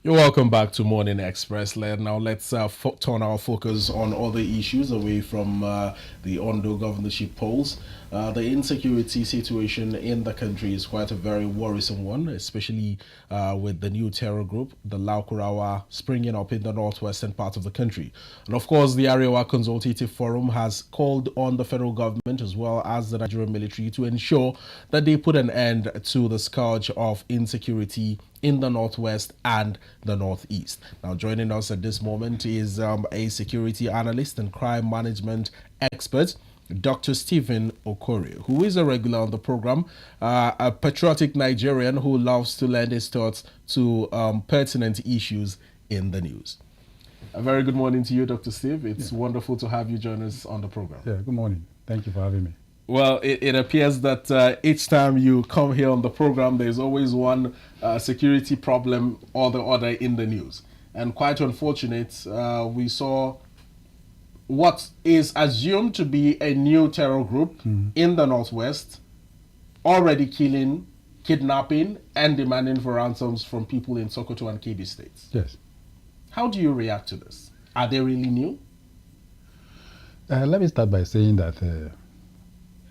You're welcome back to Morning Express. Now let's turn our focus on other issues away from the Ondo governorship polls. The insecurity situation in the country is quite a very worrisome one, especially with the new terror group, the Laukurawa, springing up in the northwestern part of the country. And of course, the Arewa Consultative Forum has called on the federal government as well as the Nigerian military to ensure that they put an end to the scourge of insecurity in the northwest and the northeast. Now, joining us at this moment is a security analyst and crime management expert, Dr. Stephen Okwori, who is a regular on the program, a patriotic Nigerian who loves to lend his thoughts to pertinent issues in the news. A very good morning to you, Dr. Steve. It's wonderful to have you join us on the program. Yeah, good morning. Thank you for having me. Well, it appears that each time you come here on the program, there's always one security problem or the other in the news. And quite unfortunate, we saw what is assumed to be a new terror group in the northwest already killing, kidnapping, and demanding for ransoms from people in Sokoto and Kebbi states. Yes. How do you react to this? Are they really new? Let me start by saying that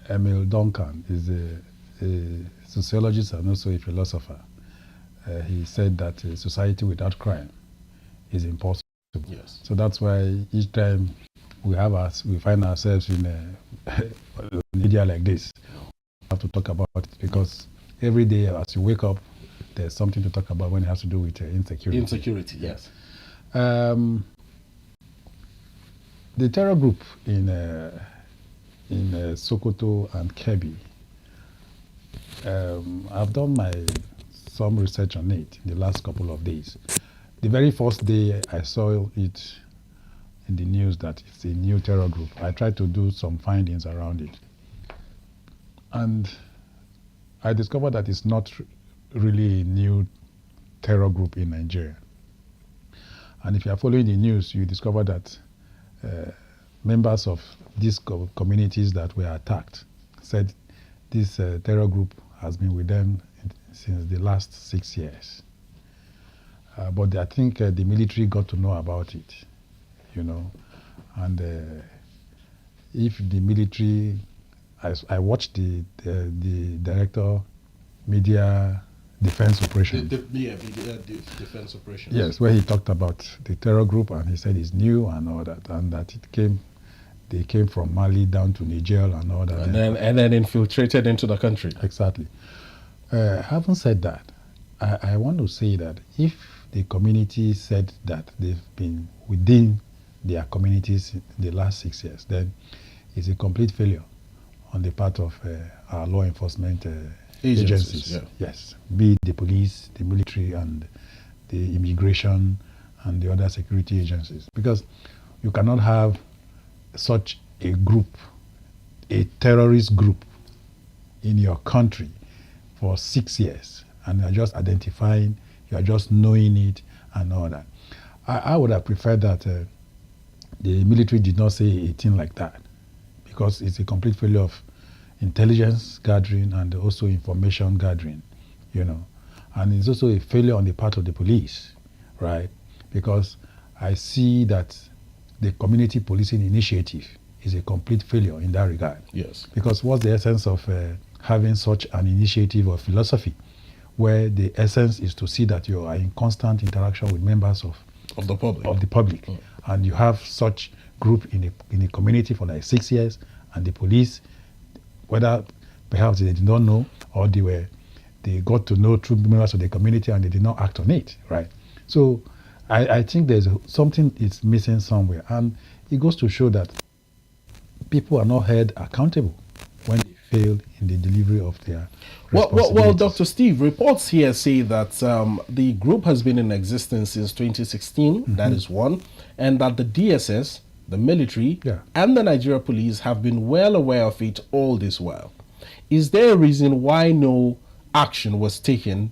Emil Duncan is a sociologist and also a philosopher. He said that a society without crime is impossible. Yes. So that's why each time we find ourselves in a media like this, we have to talk about it, because every day as you wake up, there's something to talk about when it has to do with insecurity. Insecurity, yes. The terror group in Sokoto and Kebbi, I've done some research on it in the last couple of days. The very first day I saw it in the news that it's a new terror group, I tried to do some findings around it. And I discovered that it's not really a new terror group in Nigeria. And if you are following the news, you discover that members of these communities that were attacked said this terror group has been with them since the last 6 years. But I think the military got to know about it, and if the military, I watched the director, media defense operation. Defense operation. Yes, where he talked about the terror group, and he said it's new and all that, and that they came from Mali down to Niger and all that. And then infiltrated into the country. Exactly. Having said that, I want to say that if the community said that they've been within their communities in the last 6 years, then it's a complete failure on the part of our law enforcement agencies. Yeah. Yes, be it the police, the military, and the immigration, and the other security agencies. Because you cannot have such a group, a terrorist group in your country for 6 years, and you're just identifying, you're just knowing it and all that. I would have preferred that the military did not say a thing like that, because it's a complete failure of intelligence gathering and also information gathering, And it's also a failure on the part of the police, right? Because I see that the community policing initiative is a complete failure in that regard. Yes. Because what's the essence of having such an initiative or philosophy, where the essence is to see that you are in constant interaction with members of the public, and you have such group in a community for like 6 years, and the police, whether perhaps they did not know or they got to know through members of the community and they did not act on it, right? So I think there's something is missing somewhere, and it goes to show that people are not held accountable when they fail in the delivery of their responsibilities. Well, Dr. Steve, reports here say that the group has been in existence since 2016, that is one, and that the DSS, the military, and the Nigeria police have been well aware of it all this while. Is there a reason why no action was taken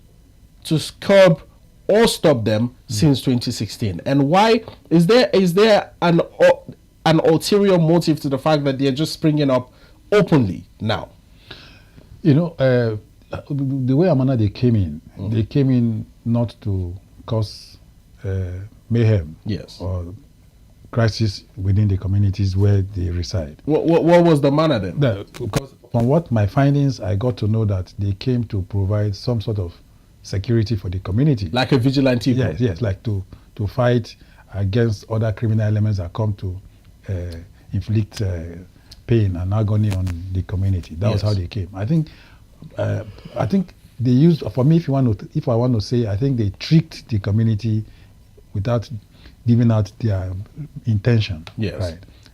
to curb or stop them since 2016? And why is there an ulterior motive to the fact that they're just springing up openly now? The way Amana they came in not to cause mayhem Yes. or crisis within the communities where they reside. What was the manner then? Because from what my findings, I got to know that they came to provide some sort of security for the community. Like a vigilante group? Yes, like to fight against other criminal elements that come to inflict pain and agony on the community. That was how they came. I think they used, for me, if I want to say, I think they tricked the community without giving out their intention. Yes.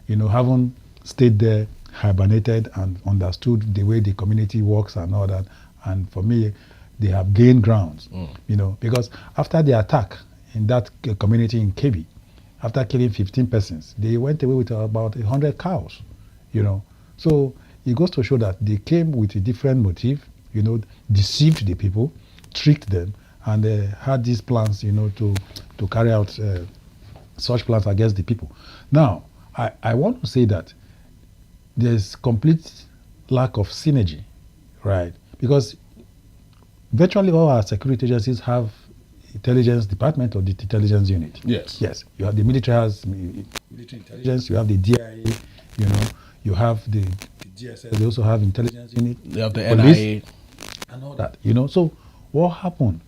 Right. Having stayed there, hibernated, and understood the way the community works and all that. And for me, they have gained grounds. Because after the attack in that community in Kebbi, after killing 15 persons, they went away with about 100 cows. So it goes to show that they came with a different motive, deceived the people, tricked them, and had these plans, to carry out such plans against the people. Now, I want to say that there's complete lack of synergy, right? Because virtually all our security agencies have intelligence department or the intelligence unit. Yes. Yes. You have the military has military intelligence, you have the DIA, you have the GSS, they also have intelligence unit. You have the police, NIA. and all that. So what happened?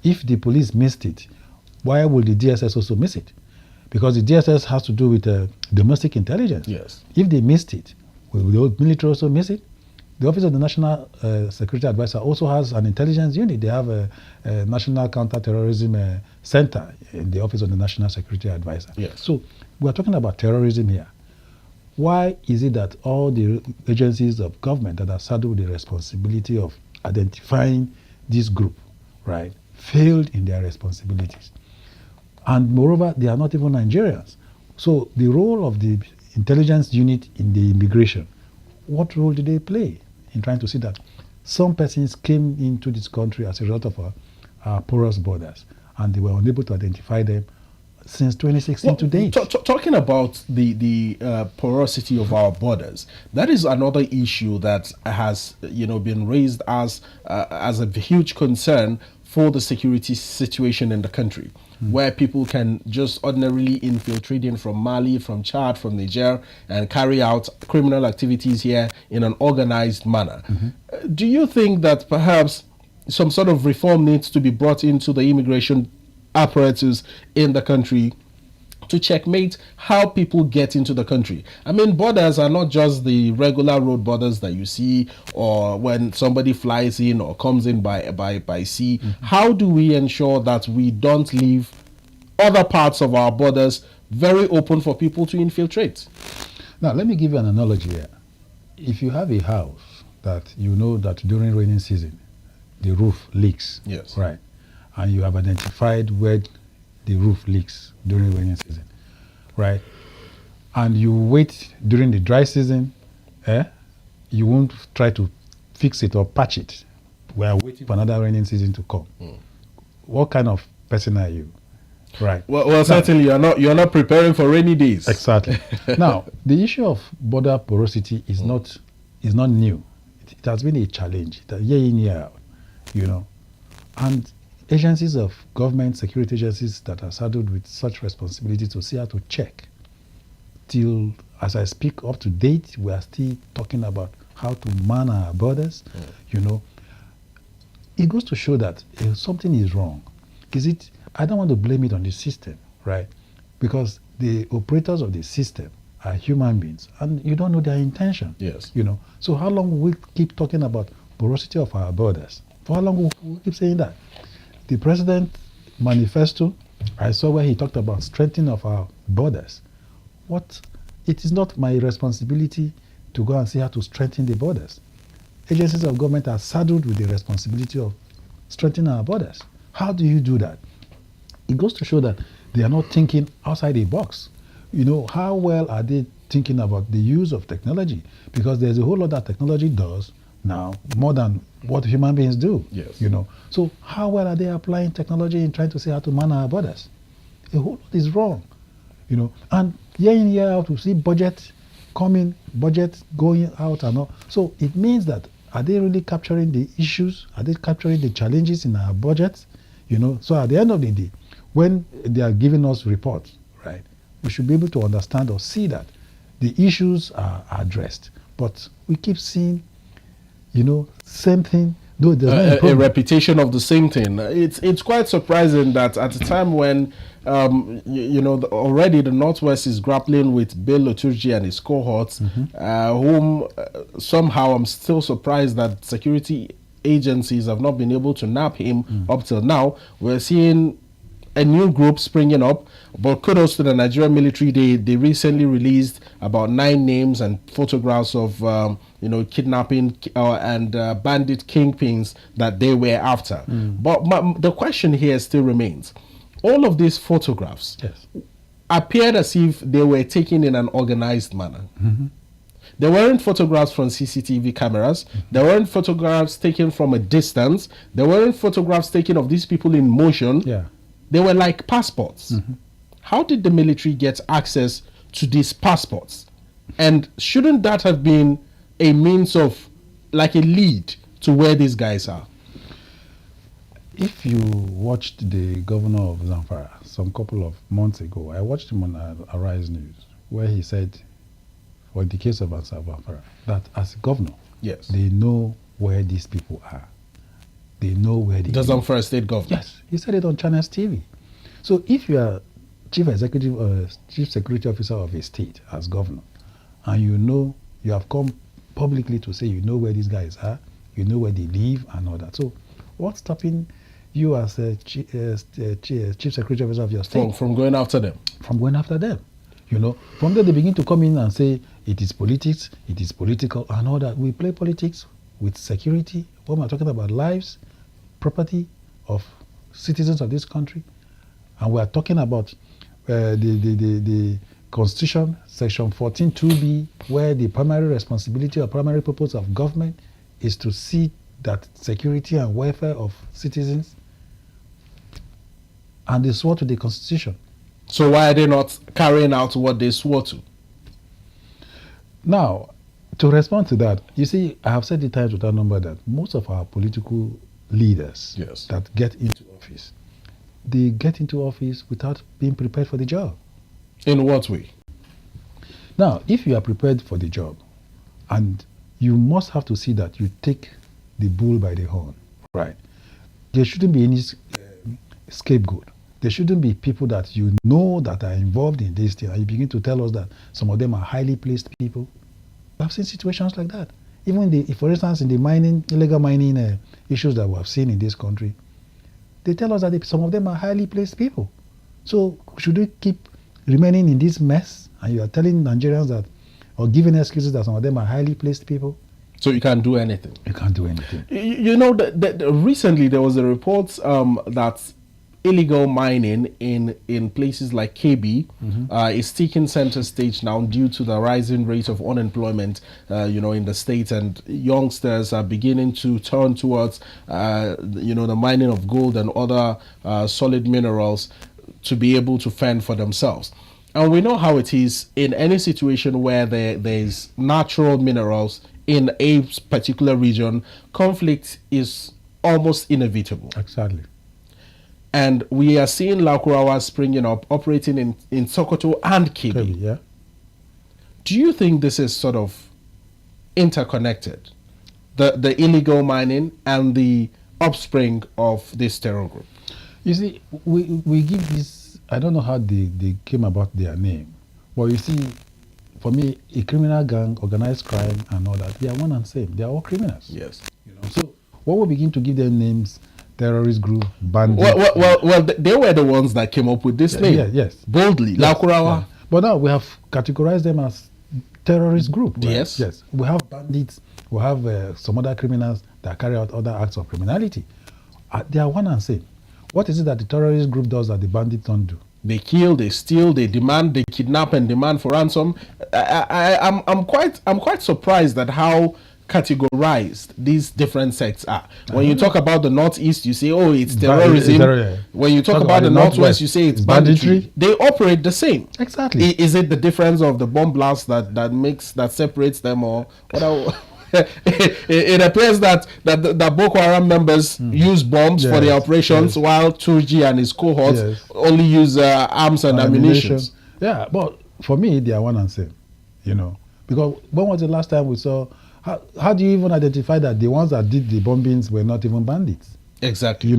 If the police missed it, why would the DSS also miss it? Because the DSS has to do with domestic intelligence. Yes. If they missed it, will the military also miss it? The Office of the National Security Advisor also has an intelligence unit. They have a National Counter-terrorism Center in the Office of the National Security Advisor. Yes. So we're talking about terrorism here. Why is it that all the agencies of government that are saddled with the responsibility of identifying this group, right, failed in their responsibilities? And moreover, they are not even Nigerians. So the role of the intelligence unit in the immigration, what role did they play in trying to see that some persons came into this country as a result of our porous borders, and they were unable to identify them since 2016 to date? Talking about the porosity of our borders, that is another issue that has been raised as a huge concern for the security situation in the country, where people can just ordinarily infiltrate in from Mali, from Chad, from Niger, and carry out criminal activities here in an organized manner. Do you think that perhaps some sort of reform needs to be brought into the immigration apparatus in the country to checkmate how people get into the country? I mean, borders are not just the regular road borders that you see, or when somebody flies in or comes in by sea. How do we ensure that we don't leave other parts of our borders very open for people to infiltrate? Now, let me give you an analogy here. If you have a house that you know that during rainy season, the roof leaks, yes, right, and you have identified where the roof leaks during rainy season, right, and you wait during the dry season, you won't try to fix it or patch it. We are waiting for another rainy season to come. What kind of person are you? Right. Well, now, certainly you're not preparing for rainy days. Exactly. Now, the issue of border porosity is not new. It has been a challenge, year in, year out, and agencies of government, security agencies that are saddled with such responsibility to see how to check. Till, as I speak, up to date, we are still talking about how to man our borders. It goes to show that if something is wrong, I don't want to blame it on the system, right? Because the operators of the system are human beings, and you don't know their intention. Yes. So how long will we keep talking about porosity of our borders? For how long will we keep saying that? The President manifesto, I saw where he talked about strengthening of our borders. It is not my responsibility to go and see how to strengthen the borders. Agencies of government are saddled with the responsibility of strengthening our borders. How do you do that? It goes to show that they are not thinking outside the box. How well are they thinking about the use of technology? Because there's a whole lot that technology does now, more than what human beings do. Yes. So how well are they applying technology in trying to see how to man our borders? A whole lot is wrong. And year in, year out, we see budget coming, budget going out and all. So it means that, are they really capturing the issues? Are they capturing the challenges in our budget? So at the end of the day, when they are giving us reports, right, we should be able to understand or see that the issues are addressed. But we keep seeing, same thing. Though there's no a improvement. repetition of the same thing. It's quite surprising that at a time when already the Northwest is grappling with Bill Oturji and his cohorts, whom somehow I'm still surprised that security agencies have not been able to nab him up till now. We're seeing a new group springing up, but kudos to the Nigerian military. They recently released about 9 names and photographs of kidnapping and bandit kingpins that they were after. But the question here still remains: all of these photographs appeared as if they were taken in an organized manner. There weren't photographs from CCTV cameras. There weren't photographs taken from a distance. There weren't photographs taken of these people in motion. They were like passports. How did the military get access to these passports? And shouldn't that have been a means of, like, a lead to where these guys are? If you watched the governor of Zamfara some couple of months ago, I watched him on Arise News, where he said, for the case of Zamfara, that as a governor, they know where these people are. They know where they are. The Zamfara state governor? Yes, he said it on Channels TV. So if you are chief executive or chief security officer of a state as governor, and you have come publicly to say you know where these guys are, you know where they live and all that. So what's stopping you as a chief security officer of your state from going after them? From going after them. From there they begin to come in and say it is politics, it is political and all that. We play politics with security when we're talking about lives, property of citizens of this country, and we are talking about the Constitution, Section 14(2)(b), where the primary responsibility or primary purpose of government is to see that security and welfare of citizens, and they swore to the Constitution. So why are they not carrying out what they swore to? Now, to respond to that, you see, I have said the times without number that most of our political leaders that get into office, they get into office without being prepared for the job. In what way? Now, if you are prepared for the job, and you must have to see that you take the bull by the horn, right? There shouldn't be any scapegoat. There shouldn't be people that that are involved in this thing, and you begin to tell us that some of them are highly placed people. I've seen situations like that. Even for instance, in the illegal mining issues that we have seen in this country, they tell us that some of them are highly placed people. So should we keep remaining in this mess? And you are telling Nigerians that, or giving excuses that some of them are highly placed people? So you can't do anything? You can't do anything. Recently there was a report that illegal mining in places like KB is taking center stage now due to the rising rate of unemployment in the state, and youngsters are beginning to turn towards the mining of gold and other solid minerals to be able to fend for themselves. And we know how it is in any situation where there's natural minerals in a particular region, conflict is almost inevitable. Exactly. And we are seeing Lakurawa springing up, operating in Sokoto and Kebbi. Yeah. Do you think this is sort of interconnected? The illegal mining and the offspring of this terror group? You see, we give this, I don't know how they came about their name. But you see, for me, a criminal gang, organized crime and all that, they are one and same. They are all criminals. Yes. So when we begin to give them names, terrorist group, bandit. Well, they were the ones that came up with this name. Yes. Boldly. Yes, Lakurawa. yeah. But now we have categorized them as terrorist group. Right? Yes. Yes. We have bandits. We have some other criminals that carry out other acts of criminality. They are one and same. What is it that the terrorist group does that the bandits don't do? They kill, they steal, they demand, they kidnap and demand for ransom. I'm quite surprised at how categorized these different sects are. When you talk about the Northeast, you say, oh, it's terrorism. When you talk about the Northwest, you say it's banditry. They operate the same. Exactly. Is it the difference of the bomb blast that separates them, or what? it appears that Boko Haram members use bombs for their operations, while Turji and his cohorts only use arms and ammunition. Yeah, but for me, they are one and same, because when was the last time we saw? How do you even identify that the ones that did the bombings were not even bandits? Exactly.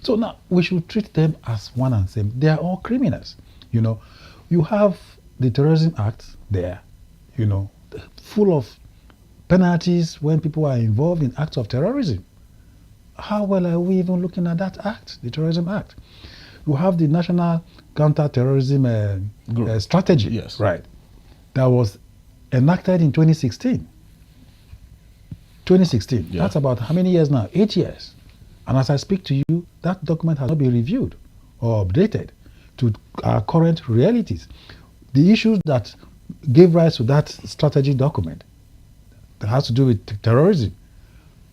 So now we should treat them as one and same. They are all criminals. You have the Terrorism Act there, full of penalties when people are involved in acts of terrorism. How well are we even looking at that act, the Terrorism Act? You have the National Counter-Terrorism Strategy, yes, right? That was enacted in 2016. 2016. Yeah. That's about how many years now? 8 years. And as I speak to you, that document has not been reviewed or updated to our current realities. The issues that gave rise to that strategy document that has to do with terrorism,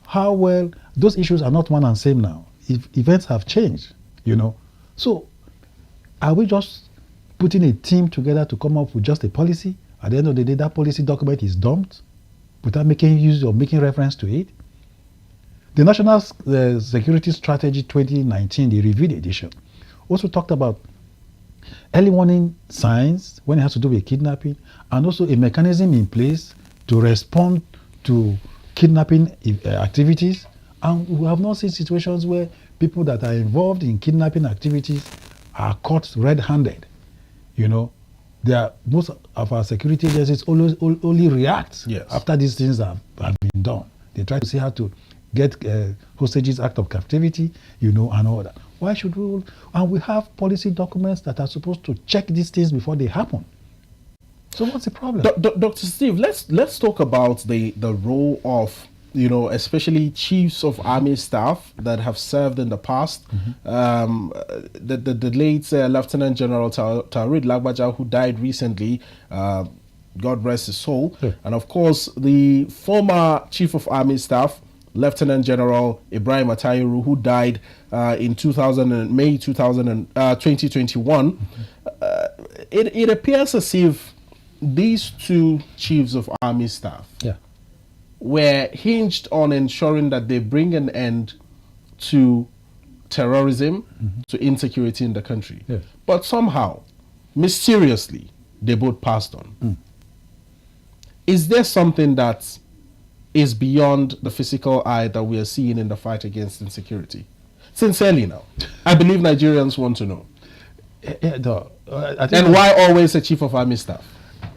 how well those issues are not one and same now. If events have changed, So are we just putting a team together to come up with just a policy? At the end of the day, that policy document is dumped without making use or making reference to it. The National Security Strategy 2019, the reviewed edition, also talked about early warning signs when it has to do with kidnapping, and also a mechanism in place to respond to kidnapping activities. And we have not seen situations where people that are involved in kidnapping activities are caught red-handed. Most of our security agencies only react after these things have been done. They try to see how to get hostages out of captivity, and all that. Why should we? And we have policy documents that are supposed to check these things before they happen. So what's the problem? Dr. Steve, let's talk about the role of, especially chiefs of army staff that have served in the past. The late Lieutenant General Taoreed Lagbaja, who died recently, God rest his soul. Yeah. And of course, the former chief of army staff, Lieutenant General Ibrahim Atayiru, who died in May 2021. It appears as if these two chiefs of army staff were hinged on ensuring that they bring an end to terrorism, to insecurity in the country. Yes. But somehow, mysteriously, they both passed on. Is there something that is beyond the physical eye that we are seeing in the fight against insecurity? Sincerely now, I believe Nigerians want to know. And why always a chief of army staff?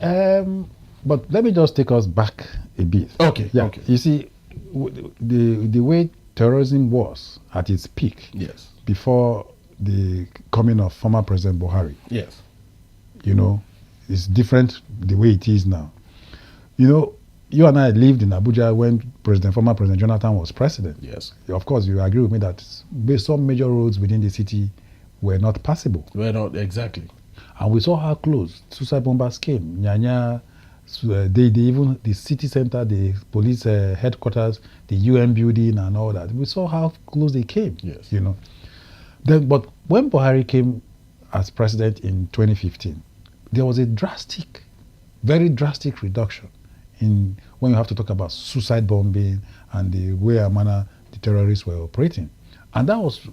But let me just take us back a bit. Okay. Yeah. Okay. You see, the way terrorism was at its peak, before the coming of former President Buhari, it's different the way it is now. You and I lived in Abuja when former President Jonathan was president. Yes. Of course, you agree with me that some major roads within the city were not passable. Were not, exactly. And we saw how close suicide bombers came. Nyanya, even the city center, the police headquarters, the UN building and all that. We saw how close they came. Yes. But when Buhari came as president in 2015, there was a very drastic reduction in when you have to talk about suicide bombing and the way and manner the terrorists were operating. And that was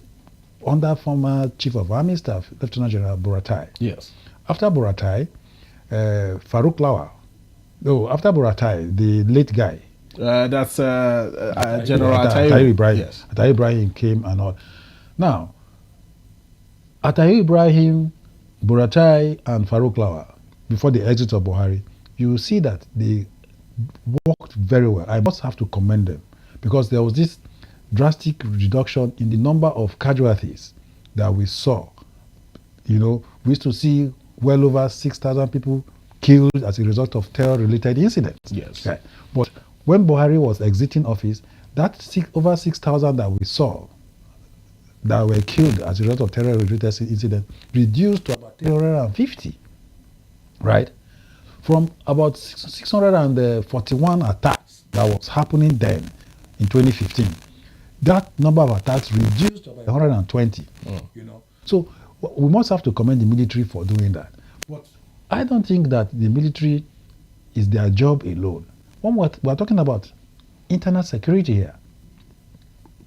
under former Chief of Army Staff, Lieutenant General Buratai. Yes. After Buratai, Farouk Lawal. No, after Buratai, the late guy. That's General Atayiru Ibrahim. Yes. Atayiru Ibrahim came and all. Now, Atayiru Ibrahim, Buratai, and Farouk Lawal, before the exit of Buhari, you will see that they worked very well. I must have to commend them because there was this drastic reduction in the number of casualties that we saw. We used to see well over 6,000 people killed as a result of terror-related incidents. Yes. Okay. But when Buhari was exiting office, that over 6,000 that we saw that were killed as a result of terror-related incidents reduced to about 350, right? From about 641 attacks that was happening then in 2015, that number of attacks reduced to about 120. So we must have to commend the military for doing that. But I don't think that the military is their job alone. When we're talking about internal security here.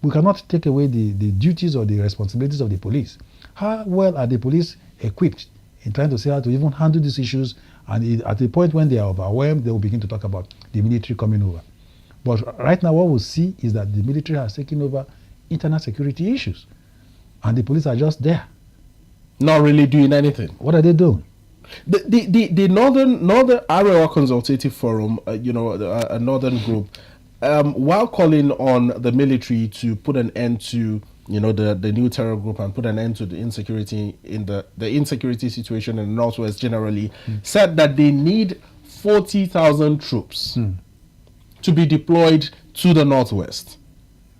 We cannot take away the duties or the responsibilities of the police. How well are the police equipped in trying to see how to even handle these issues? And at the point when they are overwhelmed, they will begin to talk about the military coming over. But right now, what we'll see is that the military has taken over internal security issues. And the police are just there. Not really doing anything. What are they doing? The Northern Arewa Consultative Forum, a northern group, while calling on the military to put an end to the new terror group and put an end to the insecurity in the insecurity situation in the Northwest generally, said that they need 40,000 troops to be deployed to the Northwest.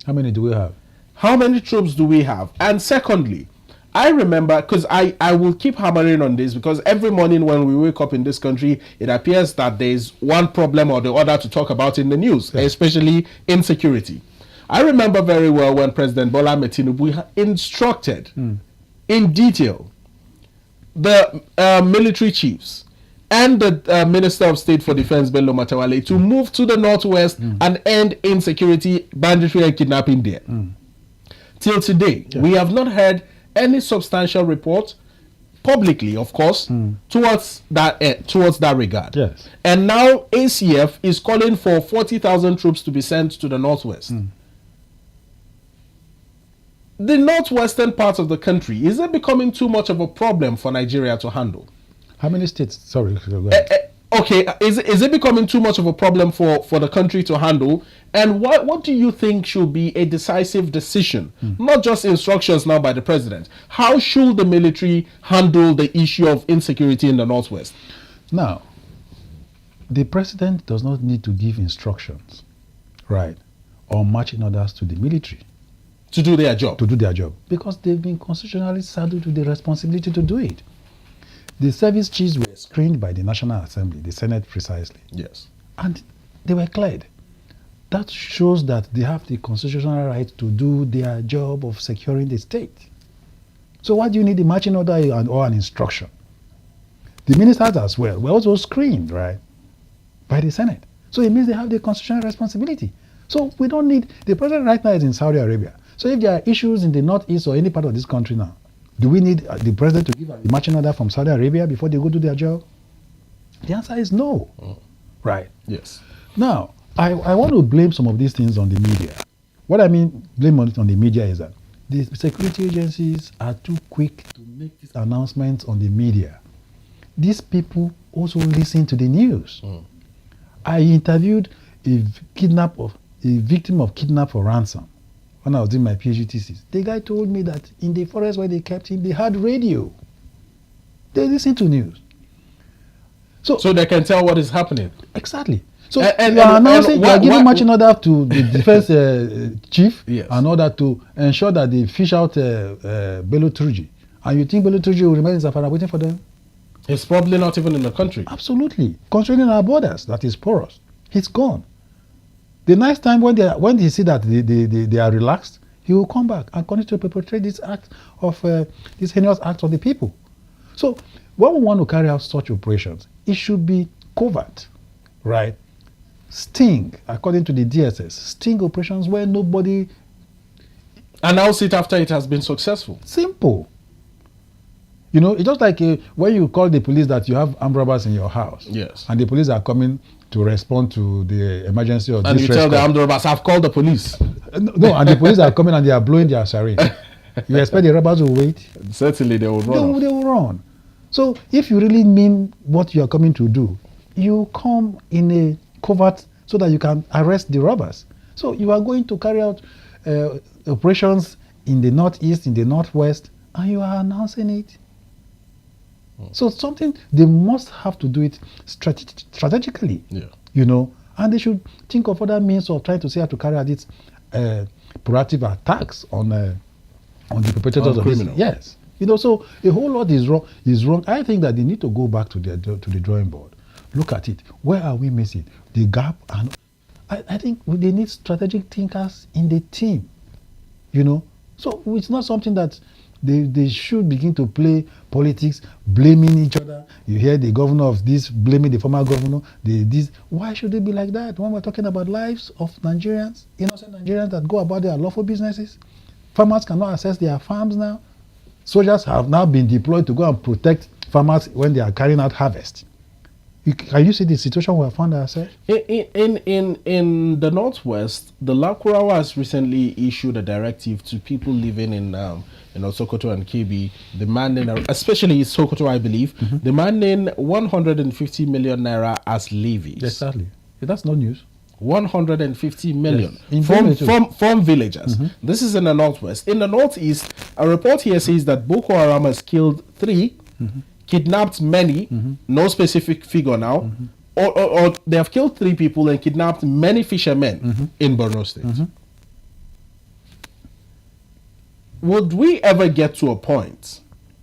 How many do we have? How many troops do we have? And secondly, I remember, because I will keep hammering on this, because every morning when we wake up in this country, it appears that there's one problem or the other to talk about in the news, especially insecurity. I remember very well when President Bola Ahmed Tinubu instructed in detail the military chiefs and the Minister of State for Defense, Bello Matawale, to move to the Northwest and end insecurity, banditry, and kidnapping there. Till today, we have not heard any substantial report, publicly, of course, towards that regard. Yes. And now ACF is calling for 40,000 troops to be sent to the Northwest. The northwestern part of the country, is it becoming too much of a problem for Nigeria to handle? How many states? Sorry, go ahead. Okay, is it becoming too much of a problem for the country to handle? And what do you think should be a decisive decision? Not just instructions now by the president. How should the military handle the issue of insecurity in the Northwest? Now, the president does not need to give instructions, right, or marching orders to the military. To do their job. To do their job. Because they've been constitutionally saddled with the responsibility to do it. The service chiefs were screened by the National Assembly, the Senate precisely. Yes. And they were cleared. That shows that they have the constitutional right to do their job of securing the state. So why do you need a marching order or an instruction? The ministers as well were also screened, right, by the Senate. So it means they have the constitutional responsibility. So we don't need, the president right now is in Saudi Arabia. So if there are issues in the northeast or any part of this country now, do we need the president to give a marching order from Saudi Arabia before they go do their job? The answer is no. Right. Yes. Now, I want to blame some of these things on the media. What I mean, blame on the media is that the security agencies are too quick to make these announcements on the media. These people also listen to the news. I interviewed a victim of kidnap for ransom when I was doing my PhD thesis. The guy told me that in the forest where they kept him, they had radio. They listen to news. So they can tell what is happening. Exactly. So you are giving marching order to the defense chief in order to ensure that they fish out Bello Turji. And you think Bello Turji will remain in Zamfara waiting for them? He's probably not even in the country. Absolutely. Constraining our borders, that is porous. He's gone. The next time when they see that they are relaxed, he will come back and continue to perpetrate this heinous act of the people. So when we want to carry out such operations, it should be covert, right? Sting, according to the DSS, sting operations where nobody announce it after it has been successful. Simple. You know, it's just like when you call the police that you have armed robbers in your house. Yes. And the police are coming to respond to the emergency or distress. And you tell the armed robbers, I've called the police. No, and the police are coming and they are blowing their siren. You expect the robbers will wait? Certainly they will run. They will run. So if you really mean what you are coming to do, you come in a covert so that you can arrest the robbers. So you are going to carry out operations in the northeast, in the northwest, and you are announcing it. So something, they must have to do it strategically, you know, and they should think of other means of trying to see how to carry out these proactive attacks on the perpetrators of criminals. Yes, you know, so a whole lot is wrong. I think that they need to go back to the drawing board, look at it. Where are we missing the gap? And I think they need strategic thinkers in the team, you know. So it's not something that They should begin to play politics, blaming each other. You hear the governor of this blaming the former governor. Why should they be like that when we're talking about lives of Nigerians, innocent Nigerians that go about their lawful businesses? Farmers cannot access their farms now. Soldiers have now been deployed to go and protect farmers when they are carrying out harvest. Can you see the situation we have found ourselves? In the Northwest, the Lakurawa has recently issued a directive to people living in Sokoto and Kebbi, demanding, especially Sokoto, I believe, demanding 150 million naira as levies. Exactly. That's no news. 150 million yes. from villagers. This is in the Northwest. In the Northeast, a report here says that Boko Haram has killed 3, kidnapped many, no specific figure now, or they have killed 3 people and kidnapped many fishermen in Borno State. Would we ever get to a point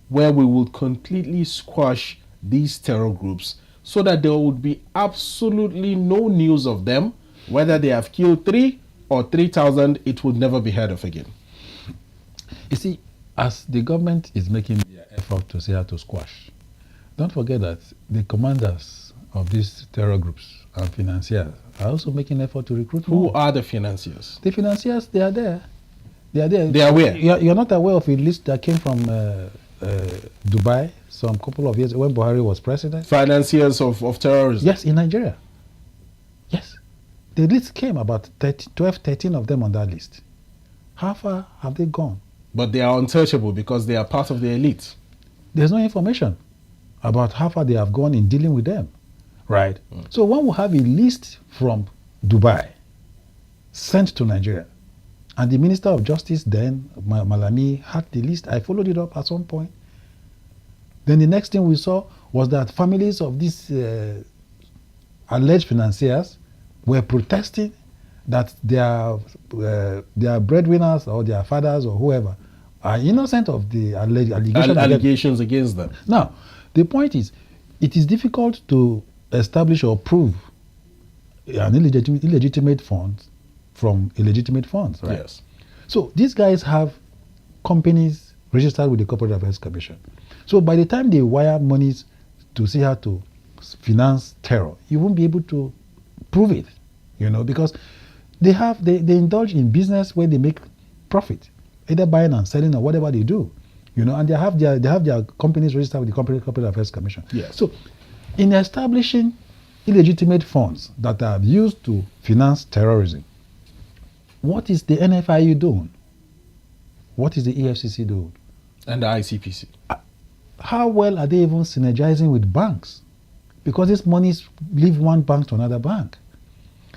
where we would completely squash these terror groups so that there would be absolutely no news of them, whether they have killed 3 or 3,000, it would never be heard of again? You see, as the government is making their effort to say how to squash, don't forget that the commanders of these terror groups and financiers are also making effort to recruit Who more. are the financiers? The financiers, they are there. They are there. They are where? You're not aware of a list that came from Dubai some couple of years when Buhari was president? Financiers of terrorism? Yes, in Nigeria. Yes. The list came, about 12, 13 of them on that list. How far have they gone? But they are untouchable because they are part of the elite. There's no information about how far they have gone in dealing with them. Right? So one will have a list from Dubai sent to Nigeria. And the Minister of Justice then, Malami, had the list. I followed it up at some point. Then the next thing we saw was that families of these alleged financiers were protesting that their breadwinners or their fathers or whoever are innocent of the allegations against them. Now, the point is, it is difficult to establish or prove an illegitimate funds from illegitimate funds, right? Yes. So these guys have companies registered with the Corporate Affairs Commission. So by the time they wire monies to see how to finance terror, you won't be able to prove it, because they indulge in business where they make profit, either buying and selling or whatever they do, and they have their companies registered with the Corporate Affairs Commission. Yes. So in establishing illegitimate funds that are used to finance terrorism, what is the NFIU doing? What is the EFCC doing? And the ICPC. How well are they even synergizing with banks? Because these monies leave one bank to another bank.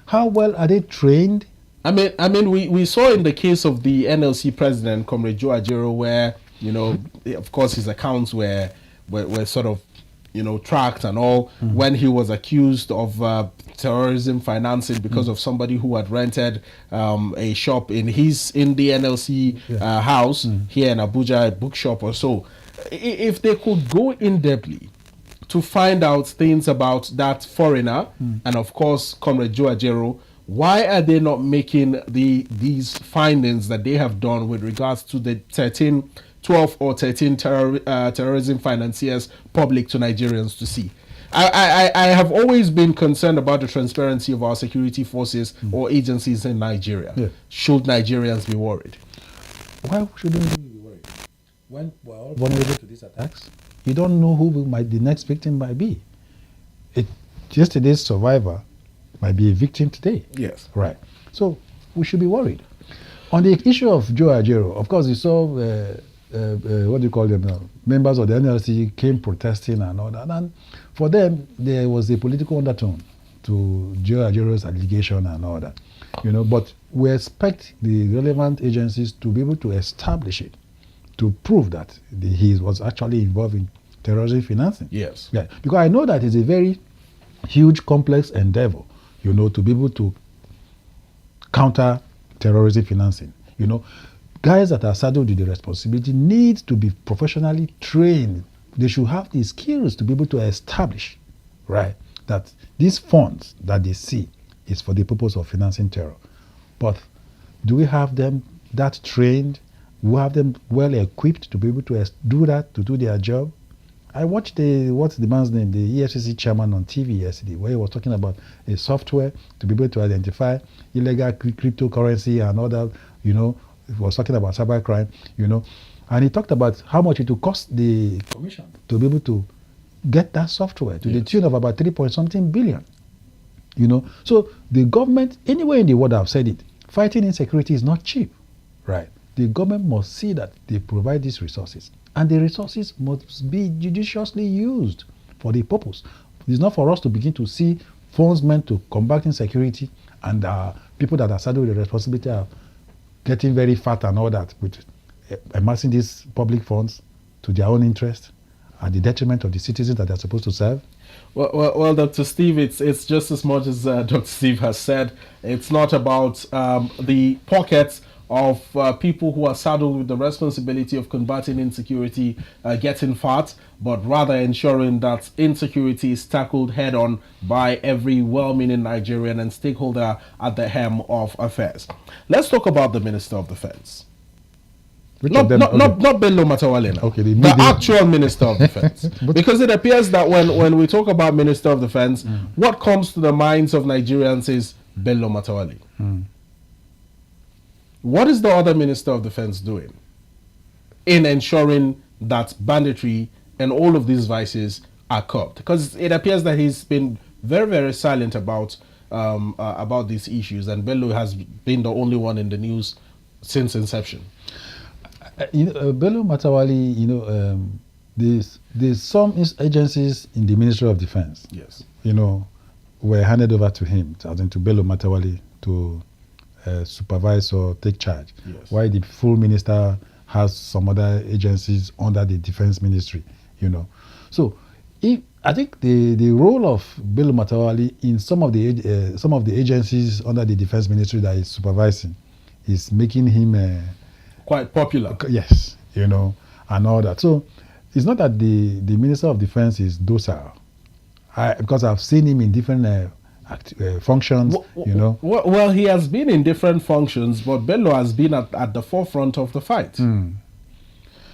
How well are they trained? I mean, we saw in the case of the NLC president, Comrade Joe Ajero, where, of course, his accounts were sort of, tracked and all, when he was accused of terrorism financing because of somebody who had rented a shop in the NLC house here in Abuja, a bookshop or so. If they could go in-depthly to find out things about that foreigner and, of course, Comrade Joe Ajero, why are they not making these findings that they have done with regards to the 12 or 13 terrorism financiers public to Nigerians to see? I have always been concerned about the transparency of our security forces or agencies in Nigeria. Yeah. Should Nigerians be worried? Why shouldn't we be worried? When we're all vulnerable to these attacks, you don't know who the next victim might be. Yesterday's survivor might be a victim today. Yes. Right. So we should be worried. On the issue of Joe Ajero, of course, you saw what do you call them now? Members of the NLC came protesting and all that. And for them, there was a political undertone to Joe Ajero's allegation and all that. But we expect the relevant agencies to be able to establish it, to prove that he was actually involved in terrorism financing. Yes. Yeah. Because I know that it's a very huge, complex endeavor, to be able to counter terrorism financing. Guys that are saddled with the responsibility need to be professionally trained. They should have the skills to be able to establish, right, that these funds that they see is for the purpose of financing terror. But do we have them that trained We have them well equipped to be able to do that, to do their job. I watched what's the man's name, the EFCC chairman on TV yesterday, where he was talking about a software to be able to identify illegal cryptocurrency and all that, you know. He was talking about cybercrime, you know. And he talked about how much it will cost the commission to be able to get that software to the tune of about 3-point-something billion. You know, so the government, anywhere in the world, I've said it, fighting insecurity is not cheap, right? The government must see that they provide these resources, and the resources must be judiciously used for the purpose. It's not for us to begin to see funds meant to combat insecurity and people that are saddled with the responsibility of getting very fat and all that with amassing these public funds to their own interest at the detriment of the citizens that they're supposed to serve. Well, Dr. Steve, it's just as much as Dr. Steve has said. It's not about the pockets of people who are saddled with the responsibility of combating insecurity getting fat, but rather ensuring that insecurity is tackled head-on by every well-meaning Nigerian and stakeholder at the helm of affairs. Let's talk about the Minister of Defense. Not Bello Matawale now. Okay, the actual Minister of Defense. Because it appears that when we talk about Minister of Defense, what comes to the minds of Nigerians is Bello Matawale. What is the other Minister of Defense doing in ensuring that banditry and all of these vices are curbed? Because it appears that he's been very, very silent about these issues, and Bello has been the only one in the news since inception. Bello Matawale, there's some agencies in the Ministry of Defense. Yes. Were handed over to him, as in to Bello Matawale, to supervise or take charge. Yes. While the full minister has some other agencies under the Defense Ministry. So, I think the role of Bello Matawale in some of the agencies under the Defense Ministry that is supervising is making him quite popular. Yes, and all that. So it's not that the Minister of Defense is docile, because I've seen him in different functions. Well, he has been in different functions, but Bello has been at the forefront of the fight.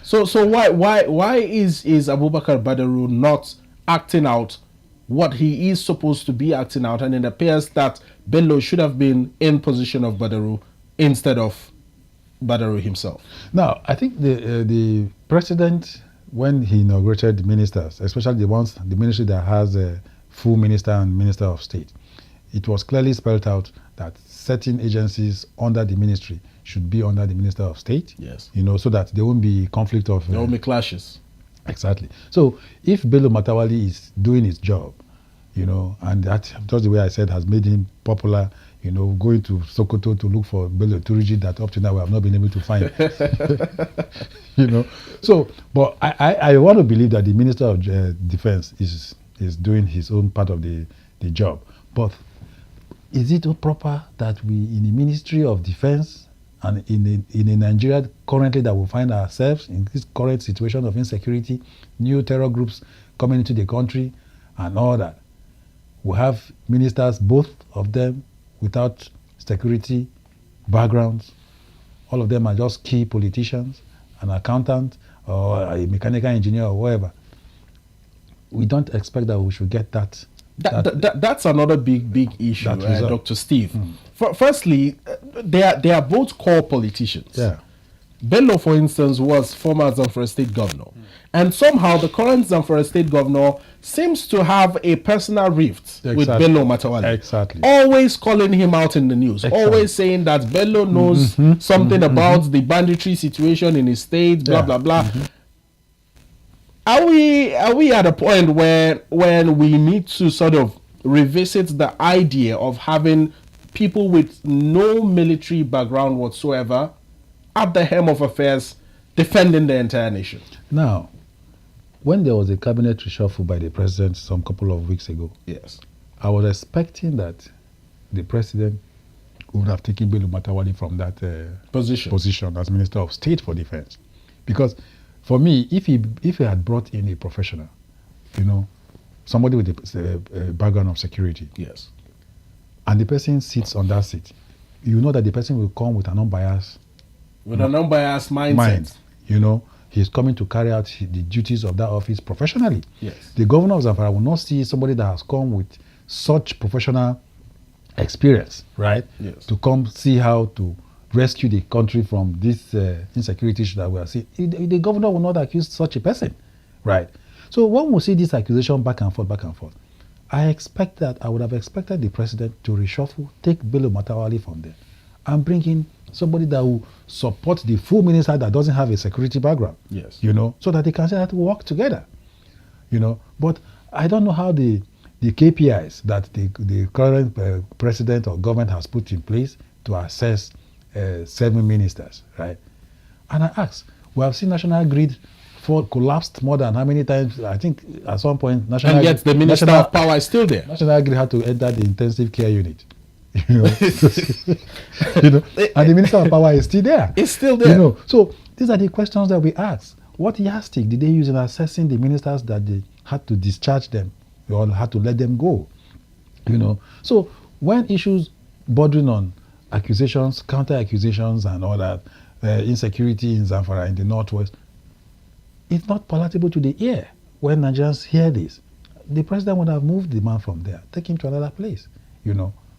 So why is Abubakar Badaru not acting out what he is supposed to be acting out? And it appears that Bello should have been in position of Badaru instead of Badaru himself. Now, I think the president, when he inaugurated the ministers, especially the ministry that has a full minister and minister of state, it was clearly spelled out that certain agencies under the ministry should be under the minister of state. Yes. So that there won't be conflict of... There won't be clashes. Exactly. So if Bello Matawale is doing his job, and that, just the way I said, has made him popular, going to Sokoto to look for Bello Turiji that up to now we have not been able to find. So, but I want to believe that the Minister of Defense is doing his own part of the job. But is it proper that we, in the Ministry of Defense and in a Nigeria currently that we find ourselves in this current situation of insecurity, new terror groups coming into the country and all that, we have ministers, both of them, without security backgrounds? All of them are just key politicians, an accountant or a mechanical engineer or whatever. We don't expect that we should get that. That's another big issue, Dr. Steve. Firstly, they are both core politicians. Yeah. Bello, for instance, was former Zamfara State Governor. And somehow the current Zamfara State Governor seems to have a personal rift with Bello Matawale. Exactly. Always calling him out in the news. Exactly. Always saying that Bello knows something about the banditry situation in his state, blah, blah, blah. Are we at a point where when we need to sort of revisit the idea of having people with no military background whatsoever at the helm of affairs defending the entire nation? Now, when there was a cabinet reshuffle by the president some couple of weeks ago, yes, I was expecting that the president would have taken Bello Matawale from that position as Minister of State for Defense. Because for me, if he had brought in a professional, somebody with a background of security, yes, and the person sits on that seat, that the person will come with an unbiased With an unbiased mindset. He's coming to carry out the duties of that office professionally. Yes. The governor of Zamfara will not see somebody that has come with such professional experience, right? Yes. To come see how to rescue the country from this insecurity issue that we are seeing. The governor will not accuse such a person, right? So when we see this accusation back and forth, I would have expected the president to reshuffle, take Bello Matawali from there, and bring in somebody that will support the full minister that doesn't have a security background. Yes. So that they can say that we work together. But I don't know how the KPIs that the current president or government has put in place to assess 7 ministers, right? And I ask, we have seen National Grid collapsed more than how many times? I think at some point, and yet the Minister of Power is still there. National Grid had to enter the intensive care unit. And the Minister of Power is still there. It's still there. So these are the questions that we ask. What yardstick did they use in assessing the ministers that they had to discharge them or had to let them go? So when issues bordering on accusations, counter-accusations and all that, insecurity in Zamfara in the northwest, it's not palatable to the ear when Nigerians hear this. The president would have moved the man from there, take him to another place,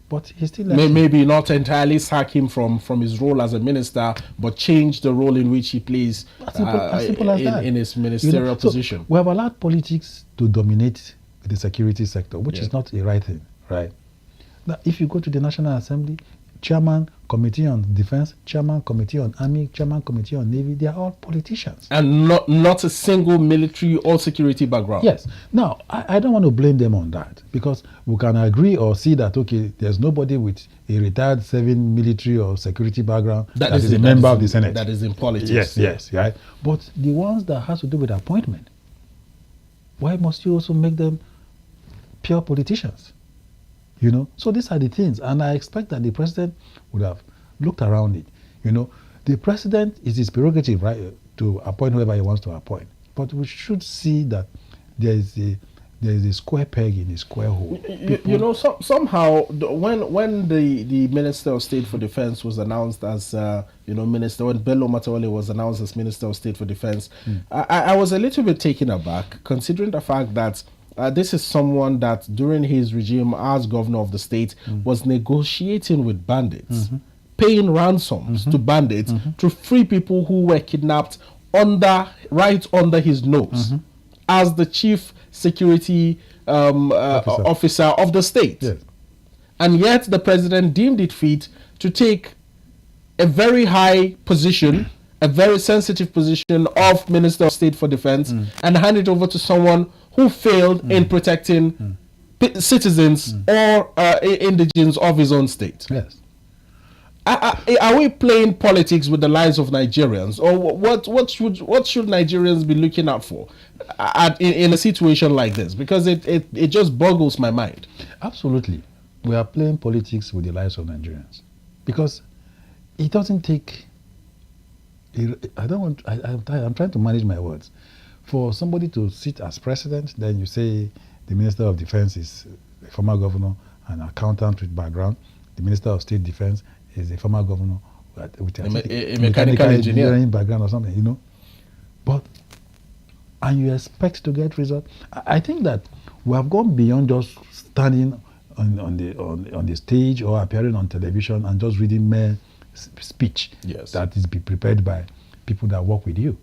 But he still maybe not entirely sack him from his role as a minister, but change the role in which he plays as simple as that. In his ministerial position. So we have allowed politics to dominate the security sector, which is not a right thing, right? Now, if you go to the National Assembly, Chairman, Committee on Defense, Chairman, Committee on Army, Chairman, Committee on Navy, they are all politicians. And not a single military or security background. Yes. Now, I don't want to blame them on that because we can agree or see that, okay, there's nobody with a retired serving military or security background that is a member of the Senate. That is in politics. Yes, right. But the ones that has to do with appointment, why must you also make them pure politicians? So these are the things, and I expect that the president would have looked around it. The president is his prerogative, right, to appoint whoever he wants to appoint. But we should see that there is a square peg in a square hole. Somehow when the Minister of State for Defense was announced as minister, when Bello Matawale was announced as Minister of State for Defense, I was a little bit taken aback, considering the fact that this is someone that during his regime as governor of the state was negotiating with bandits, paying ransoms to bandits to free people who were kidnapped right under his nose as the chief security officer of the state. Yes. And yet the president deemed it fit to take a very high position, a very sensitive position of Minister of State for Defense and hand it over to someone who failed in protecting citizens or indigents of his own state. Yes. Are we playing politics with the lives of Nigerians, or what should Nigerians be looking out for in a situation like this? Because it just boggles my mind. Absolutely, we are playing politics with the lives of Nigerians because it doesn't take. I'm trying to manage my words. For somebody to sit as president, then you say the Minister of Defense is a former governor and accountant with background. The Minister of State Defense is a former governor with a mechanical engineering background or something, and you expect to get results. I think that we have gone beyond just standing on the stage or appearing on television and just reading mere speech that is prepared by people that work with you.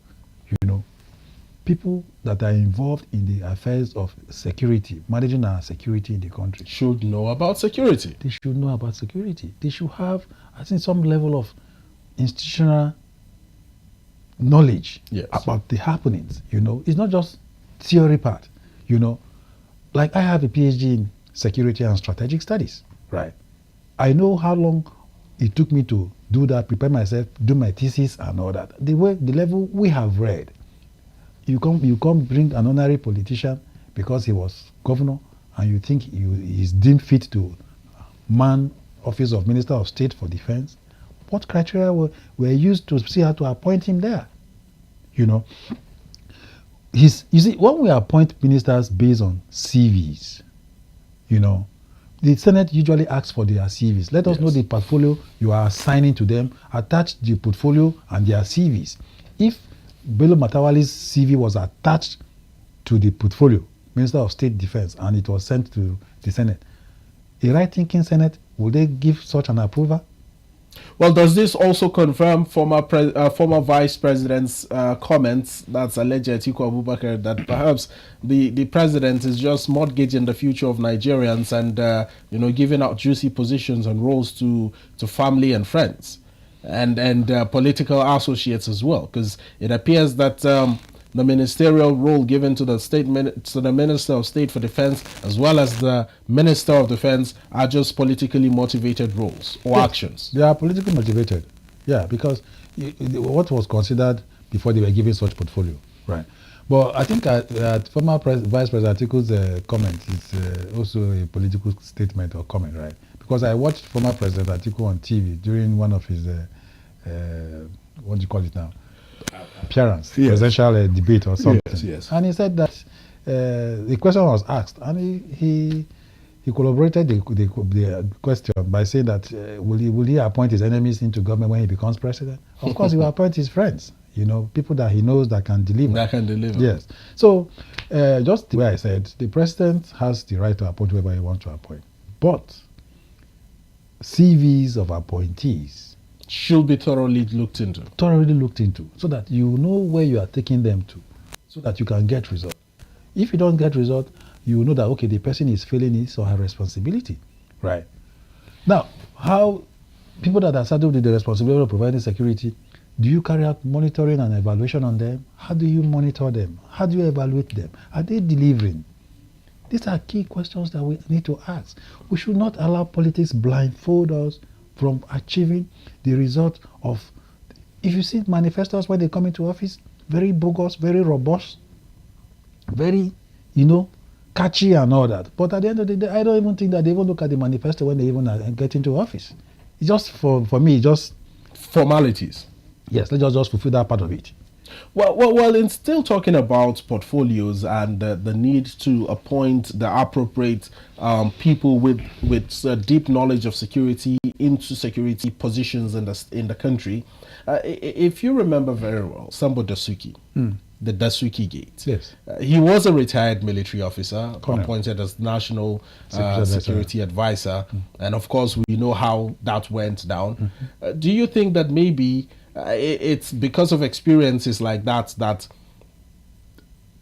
People that are involved in the affairs of security, managing our security in the country, should know about security. They should know about security. They should have, I think, some level of institutional knowledge about the happenings. It's not just theory part. Like I have a PhD in security and strategic studies, right? I know how long it took me to do that, prepare myself, do my thesis and all that. The level we have read. You come bring an honorary politician because he was governor and you think he's deemed fit to man office of Minister of State for Defense. What criteria were used to see how to appoint him there? You see, when we appoint ministers based on CVs, the the Senate usually asks for their CVs. Let us know Yes. the portfolio you are assigning to them. Attach the portfolio and their CVs. If Bello Matawali's CV was attached to the portfolio, Minister of State Defense, and it was sent to the Senate, a right-thinking Senate, will they give such an approval? Well, does this also confirm former Vice President's comments, that's alleged Atiku Abubakar, that perhaps the president is just mortgaging the future of Nigerians and giving out juicy positions and roles to family and friends and political associates as well? Because it appears that the ministerial role given to the Minister of State for Defense as well as the Minister of Defense are just politically motivated roles or actions. They are politically motivated. Yeah, because what was considered before they were given such portfolio, right? But I think former Vice President Atiku's comment is also a political statement or comment, right? Because I watched former President Atiku on TV during one of his, what do you call it now? Appearance, yes. Presidential debate or something. Yes, yes. And he said that the question was asked, and he corroborated the question by saying that will he appoint his enemies into government when he becomes president? Of course, he will appoint his friends, people that he knows that can deliver. That can deliver. Yes. So, just the way I said, the president has the right to appoint whoever he wants to appoint. But CVs of appointees should be thoroughly looked into. So that you know where you are taking them to, so that you can get results. If you don't get result, you know that, okay, the person is failing his or her responsibility, right? Now, how people that are saddled with the responsibility of providing security, do you carry out monitoring and evaluation on them? How do you monitor them? How do you evaluate them? Are they delivering? These are key questions that we need to ask. We should not allow politics blindfold us from achieving the result of, if you see manifestos when they come into office, very bogus, very robust, very, catchy and all that. But at the end of the day, I don't even think that they even look at the manifesto when they even get into office. It's just, for me, just formalities. Yes, let's just fulfill that part of it. Well, in still talking about portfolios and the need to appoint the appropriate people with deep knowledge of security into security positions in the country, if you remember very well, Sambo Dasuki, the Dasuki Gate. Yes. He was a retired military officer, Colonel. Appointed as National Security Advisor, and of course we know how that went down. Do you think that maybe it's because of experiences like that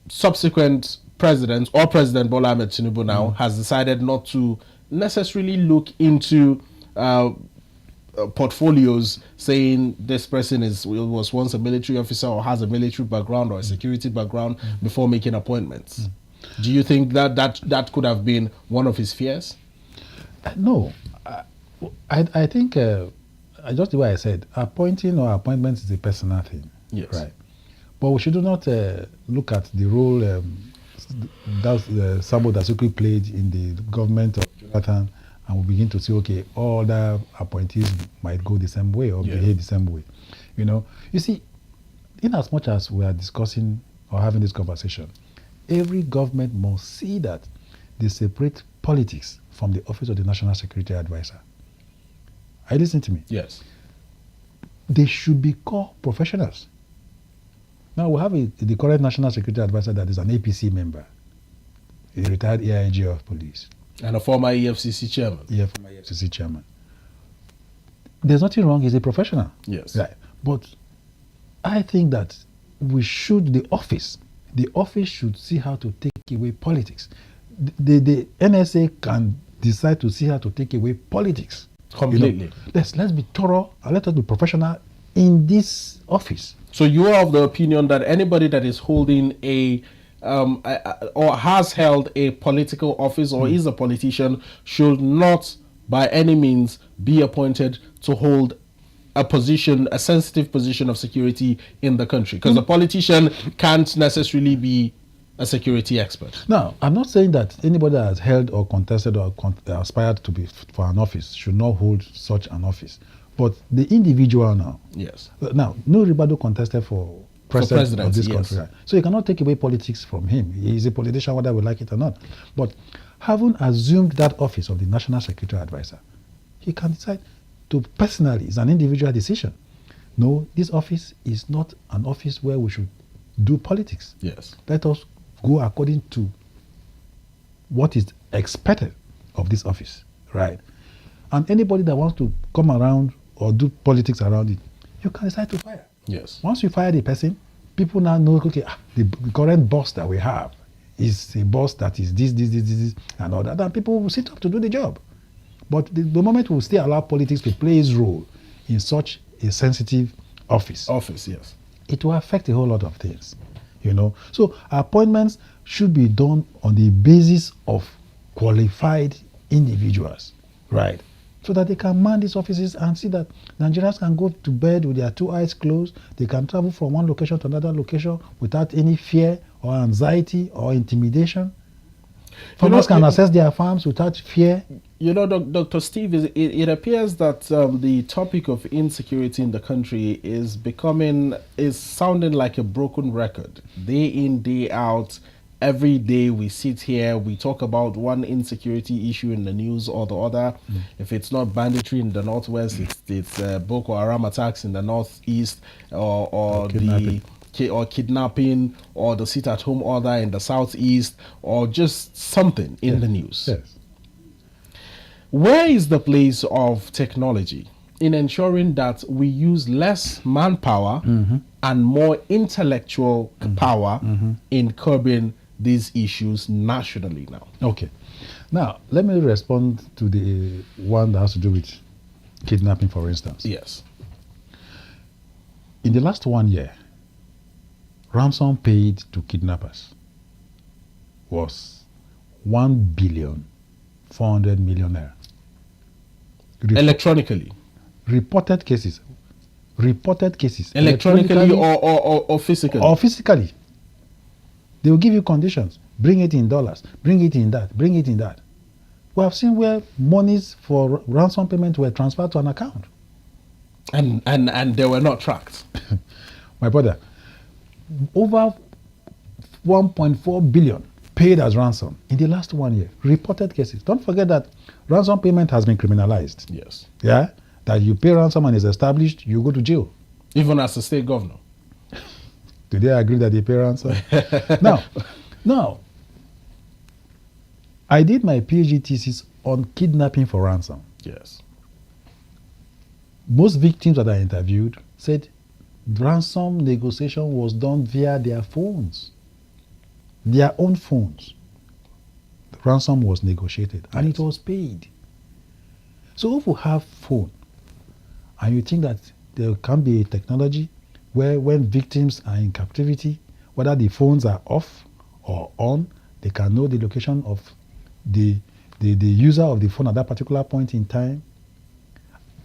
subsequent presidents or President Bola Ahmed Tinubu now has decided not to necessarily look into portfolios saying this person was once a military officer or has a military background or a security background before making appointments? Do you think that could have been one of his fears? No. I think just the way I said, appointing or appointments is a personal thing. Yes. Right. But we should not look at the role that Sambo Dasuki played in the government of Jonathan, and we begin to say, okay, all other appointees might go the same way or behave the same way. You see, in as much as we are discussing or having this conversation, every government must see that they separate politics from the office of the National Security Advisor. Are you listening to me? Yes. They should be core professionals. Now we have the current National Security Advisor that is an APC member, a retired AIG of police. And a former EFCC chairman. Yeah, former EFCC chairman. There's nothing wrong, he's a professional. Yes. Right. But I think that the office should see how to take away politics. The NSA can decide to see how to take away politics. Completely. Let's be thorough and let us be professional in this office. So you are of the opinion that anybody that is holding or has held a political office or is a politician should not by any means be appointed to hold a sensitive position of security in the country, because a politician can't necessarily be a security expert. Now, I'm not saying that anybody that has held or contested or aspired to be for an office should not hold such an office. But the individual now. Yes. Now, no Ribado contested for president of this yes. country. So you cannot take away politics from him. He is a politician whether we like it or not. But having assumed that office of the National Security Advisor, he can decide to personally, it's an individual decision. No, this office is not an office where we should do politics. Yes. Let us go according to what is expected of this office, right? And anybody that wants to come around or do politics around it, you can decide to fire. Yes. Once you fire the person, people now know, okay, the current boss that we have is a boss that is this, and all that, and people will sit up to do the job. But the moment we still allow politics to play its role in such a sensitive office, Yes. it will affect a whole lot of things, So appointments should be done on the basis of qualified individuals, right? So that they can man these offices and see that Nigerians can go to bed with their two eyes closed. They can travel from one location to another location without any fear or anxiety or intimidation. Farmers can access their farms without fear. Dr. Steve, it appears that the topic of insecurity in the country is sounding like a broken record. Day in, day out, every day we sit here, we talk about one insecurity issue in the news or the other. If it's not banditry in the northwest, it's Boko Haram attacks in the northeast, or kidnapping, or the sit-at-home order in the southeast, or just something in the news. Yes. Where is the place of technology in ensuring that we use less manpower and more intellectual power in curbing these issues nationally now? Okay. Now, let me respond to the one that has to do with kidnapping, for instance. Yes. In the last 1 year, ransom paid to kidnappers was 1,400,000,000 naira. Electronically? Reported cases. Electronically or physically? Or physically. They will give you conditions. Bring it in dollars. Bring it in that. Bring it in that. We have seen where monies for ransom payment were transferred to an account. And they were not tracked. My brother, over 1.4 billion paid as ransom in the last 1 year. Reported cases. Don't forget that ransom payment has been criminalized. Yes. Yeah? That you pay ransom and is established, you go to jail. Even as a state governor. Do they agree that they pay ransom? Now, I did my PhD thesis on kidnapping for ransom. Yes. Most victims that I interviewed said ransom negotiation was done via their phones, their own phones. The ransom was negotiated and it was paid. So if you have phone and you think that there can be a technology where when victims are in captivity, whether the phones are off or on, they can know the location of the user of the phone at that particular point in time.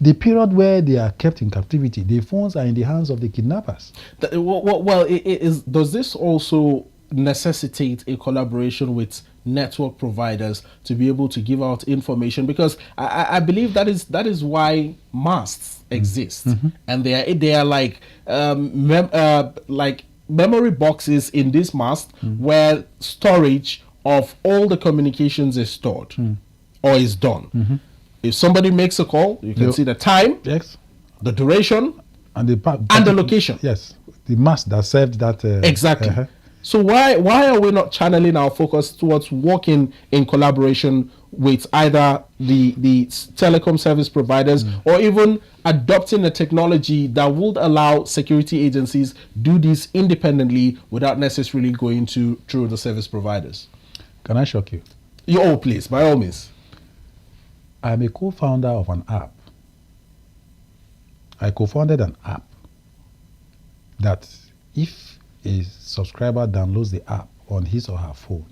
The period where they are kept in captivity, the phones are in the hands of the kidnappers. Does this also necessitate a collaboration with network providers to be able to give out information? Because I believe that is why masts exist, and they are like memory boxes in this mast where storage of all the communications is stored or is done. If somebody makes a call, you can see the time, the duration, and the location. Yes, the mast that served that. Exactly. So why are we not channeling our focus towards working in collaboration with either the telecom service providers or even adopting a technology that would allow security agencies do this independently without necessarily going through the service providers? Can I shock you? Oh, please, by all means. I'm a co-founder of an app. I co-founded an app that if a subscriber downloads the app on his or her phone,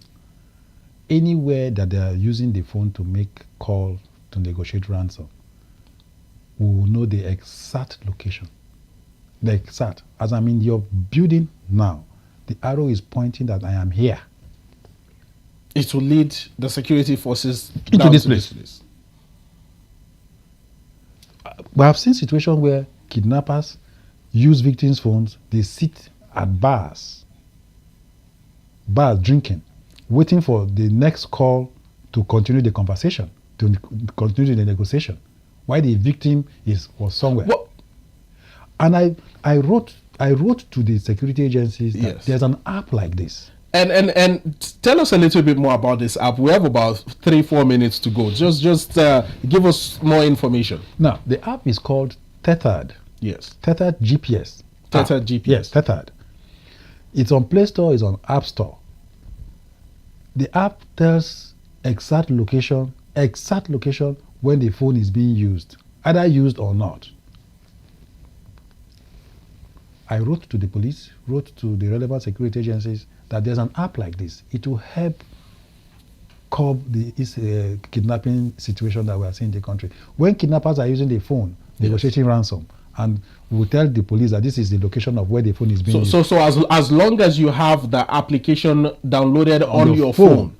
anywhere that they are using the phone to make call to negotiate ransom, we will know the exact location. The exact. As I'm in your building now, the arrow is pointing that I am here. It will lead the security forces into this place. We have seen situations where kidnappers use victims' phones. They sit at bars drinking, waiting for the next call to continue the conversation, to continue the negotiation, while the victim was somewhere. Well, and I wrote to the security agencies that yes, there's an app like this. And tell us a little bit more about this app. We have about 3-4 minutes to go. Just give us more information. Now, the app is called Tethered. Yes. Tethered GPS. Tethered GPS. Yes, Tethered. It's on Play Store, it's on App Store. The app tells exact location when the phone is being used, either used or not. I wrote to the police, wrote to the relevant security agencies that there's an app like this. It will help curb the kidnapping situation that we are seeing in the country. When kidnappers are using the phone, negotiating ransom, and we will tell the police that this is the location of where the phone is being used. So as long as you have the application downloaded on your phone,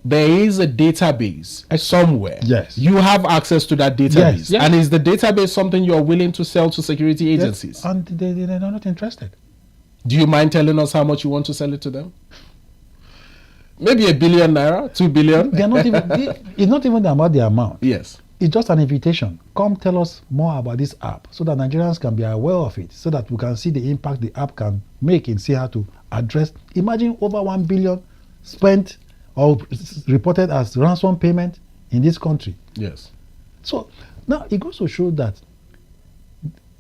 there is a database somewhere. Yes. You have access to that database. Yes. And is the database something you are willing to sell to security agencies? Yes. And they're not interested. Do you mind telling us how much you want to sell it to them? Maybe ₦1 billion, 2 billion? They're not even, it's not even about the amount. Yes. It's just an invitation. Come tell us more about this app so that Nigerians can be aware of it, so that we can see the impact the app can make and see how to address. Imagine over 1 billion spent or reported as ransom payment in this country. Yes. So now it goes to show that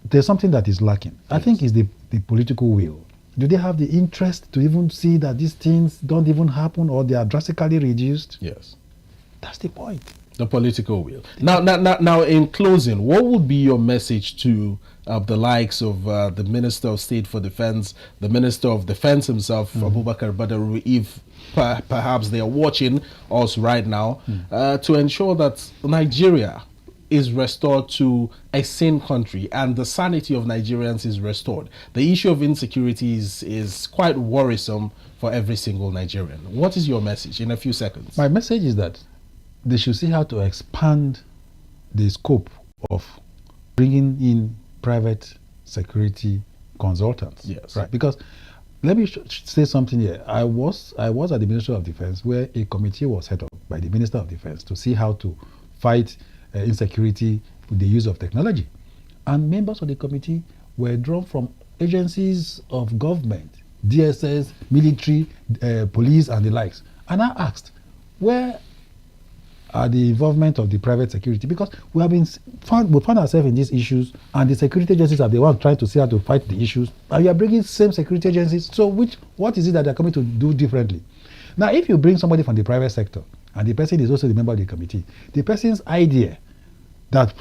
there's something that is lacking. I think it's the political will. Do they have the interest to even see that these things don't even happen or they are drastically reduced? Yes. That's the point. The political will. Now, in closing, what would be your message to the likes of the Minister of State for Defense, the Minister of Defense himself, Abubakar Badaru, if perhaps they are watching us right now, to ensure that Nigeria is restored to a sane country and the sanity of Nigerians is restored? The issue of insecurity is quite worrisome for every single Nigerian. What is your message in a few seconds? My message is that they should see how to expand the scope of bringing in private security consultants. Yes. Right. Because let me say something here. I was at the Ministry of Defense where a committee was set up by the Minister of Defense to see how to fight insecurity with the use of technology. And members of the committee were drawn from agencies of government, DSS, military, police, and the likes. And I asked, where are the involvement of the private security? Because we found ourselves in these issues, and the security agencies are the ones trying to see how to fight the issues, and you are bringing same security agencies. So what is it that they're coming to do differently? Now, if you bring somebody from the private sector, and the person is also the member of the committee, the person's idea that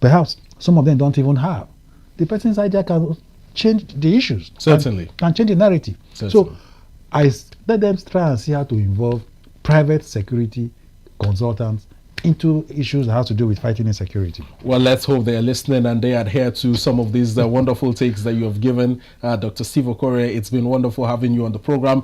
perhaps some of them don't even have, the person's idea can change the issues. Certainly. Can change the narrative. Certainly. So I let them try and see how to involve private security consultants into issues that have to do with fighting insecurity. Well, let's hope they are listening and they adhere to some of these wonderful takes that you have given. Dr. Steve Okwori, it's been wonderful having you on the program.